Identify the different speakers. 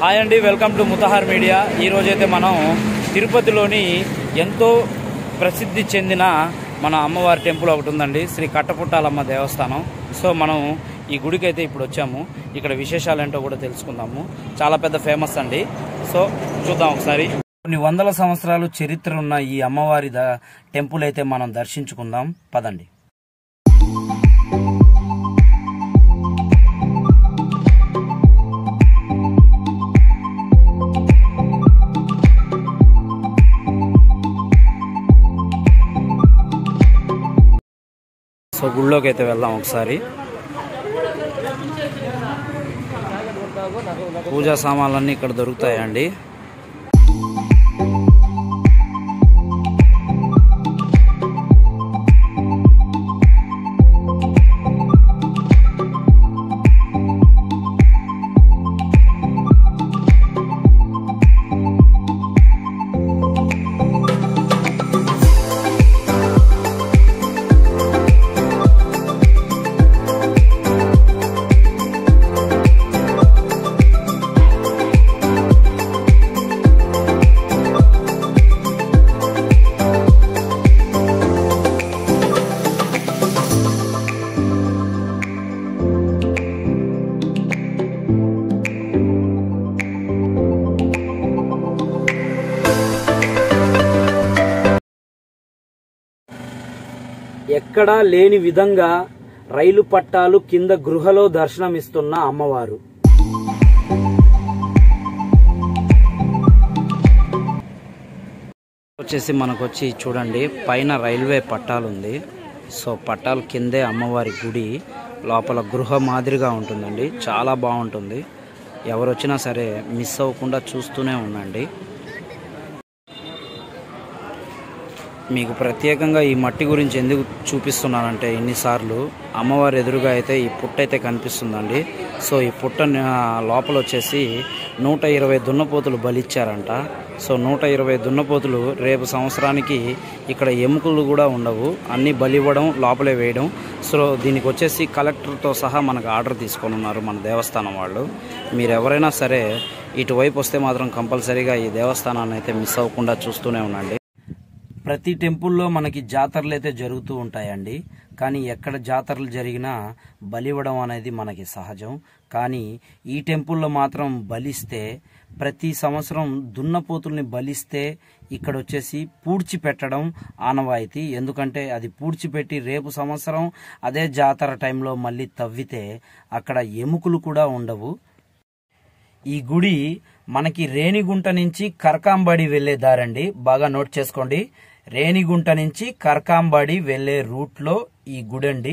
Speaker 1: Hi అండి, welcome to ముతహార్ media. ఈరోజైతే మనం తిరుపతిలోని ఎంతో ప్రసిద్ధి చెందిన మన అమ్మవారి టెంపుల్ ఒకటి ఉందండి, శ్రీ కట్టపుట్టాలమ్మ దేవస్థానం. సో మనం ఈ గుడికి అయితే ఇప్పుడు వచ్చాము. ఇక్కడ విశేషాలు ఏంటో కూడా తెలుసుకుందాము. చాలా పెద్ద ఫేమస్ అండి. సో చూద్దాం ఒకసారి. కొన్ని వందల సంవత్సరాలు చరిత్ర ఉన్న ఈ అమ్మవారి టెంపుల్ అయితే మనం దర్శించుకుందాం. పదండి. సో గుళ్ళోకి అయితే వెళ్దాం ఒకసారి. పూజా సామాన్లన్నీ ఇక్కడ దొరుకుతాయండి. ఎక్కడా లేని విధంగా రైలు పట్టాలు కింద గృహలో దర్శనమిస్తున్న అమ్మవారు. వచ్చేసి మనకొచ్చి చూడండి, పైన రైల్వే పట్టాలు ఉంది. సో పట్టాలు కిందే అమ్మవారి గుడి, లోపల గృహ మాదిరిగా ఉంటుందండి. చాలా బాగుంటుంది. ఎవరు వచ్చినా సరే మిస్ అవ్వకుండా చూస్తూనే ఉండండి. మీకు ప్రత్యేకంగా ఈ మట్టి గురించి ఎందుకు చూపిస్తున్నానంటే, ఇన్నిసార్లు అమ్మవారి ఎదురుగా అయితే ఈ పుట్ట అయితే కనిపిస్తుందండి. సో ఈ పుట్ట లోపల వచ్చేసి 120 దున్నపోతులు బలిచ్చారంట. సో 120 దున్నపోతులు రేపు సంవత్సరానికి ఇక్కడ ఎముకలు కూడా ఉండవు, అన్నీ బలి ఇవ్వడం, లోపలే వేయడం. సో దీనికి వచ్చేసి కలెక్టర్తో సహా మనకు ఆర్డర్ తీసుకొని ఉన్నారు మన దేవస్థానం వాళ్ళు. మీరు ఎవరైనా సరే ఇటువైపు వస్తే మాత్రం కంపల్సరీగా ఈ దేవస్థానాన్ని అయితే మిస్ అవ్వకుండా చూస్తూనే ఉండండి. ప్రతి టెంపుల్లో మనకి జాతరలు అయితే జరుగుతూ ఉంటాయండి. కానీ ఎక్కడ జాతరలు జరిగినా బలివ్వడం అనేది మనకి సహజం. కానీ ఈ టెంపుల్లో మాత్రం బలిస్తే, ప్రతి సంవత్సరం దున్నపోతుల్ని బలిస్తే ఇక్కడ వచ్చేసి పూడ్చిపెట్టడం ఆనవాయితీ. ఎందుకంటే అది పూడ్చిపెట్టి రేపు సంవత్సరం అదే జాతర టైంలో మళ్ళీ తవ్వితే అక్కడ ఎముకలు కూడా ఉండవు. ఈ గుడి మనకి రేణిగుంట నుంచి కరకాంబాడి వెళ్లే దారండి. బాగా నోట్ చేసుకోండి. రేణిగుంట నుంచి కరకాంబాడి వెళ్లే రూట్లో ఈ గుడి అండి.